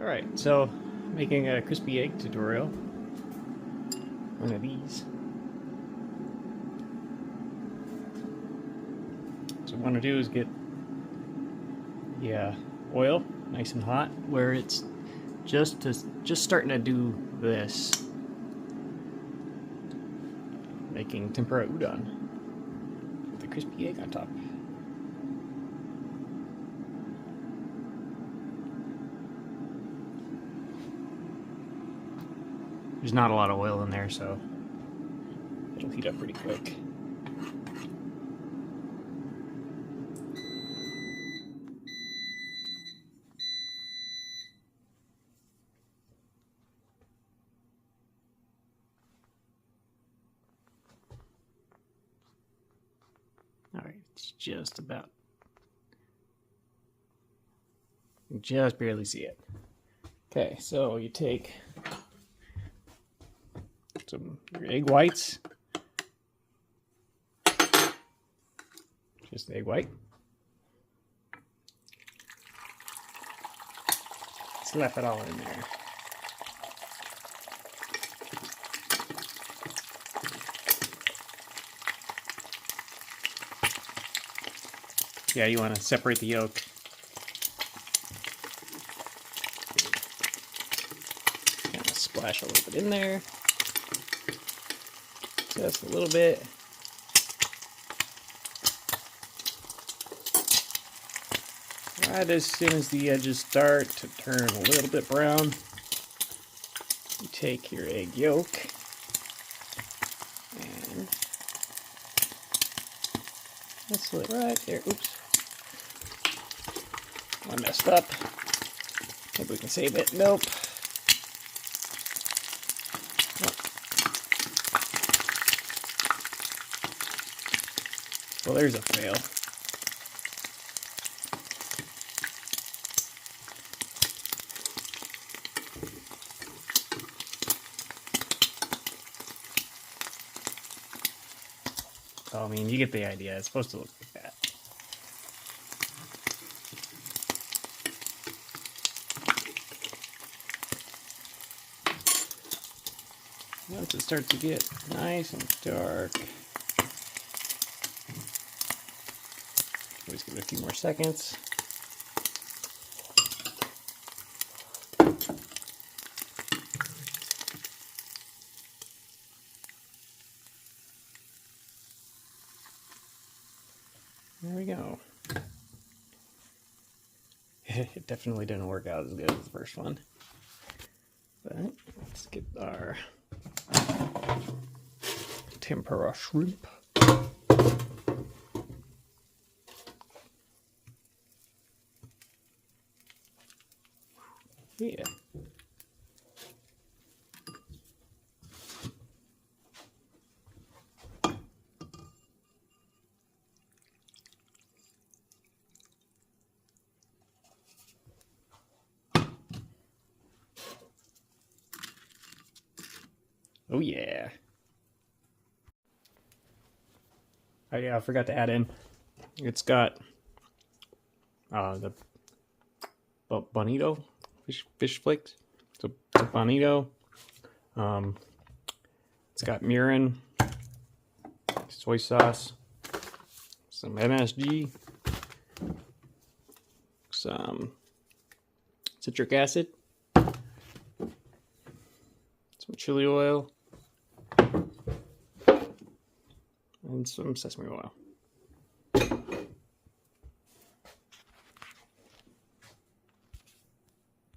Alright, so making a crispy egg tutorial. One of these. So what I want to do is get the oil nice and hot where it's just starting to do this. Making tempura udon with a crispy egg on top. There's not a lot of oil in there, so it'll heat up pretty quick. Alright, it's just about. You just barely see it. Okay, so you take your egg whites, just the egg white, slap it all in there. Yeah, you want to separate the yolk. Kind of splash a little bit in there. Just a little bit. Right as soon as the edges start to turn a little bit brown, you take your egg yolk and nestle it right there. Oops. I messed up. Maybe we can save it. Nope. Well, there's a fail. Oh, I mean, you get the idea. It's supposed to look like that. Once it starts to get nice and dark, always give it a few more seconds. There we go. It definitely didn't work out as good as the first one. But let's get our tempura shrimp. Yeah. Oh yeah. Oh yeah, I forgot to add in. It's got the bonito fish flakes. So it's a bonito. It's got mirin, soy sauce, some MSG, some citric acid, some chili oil, and some sesame oil.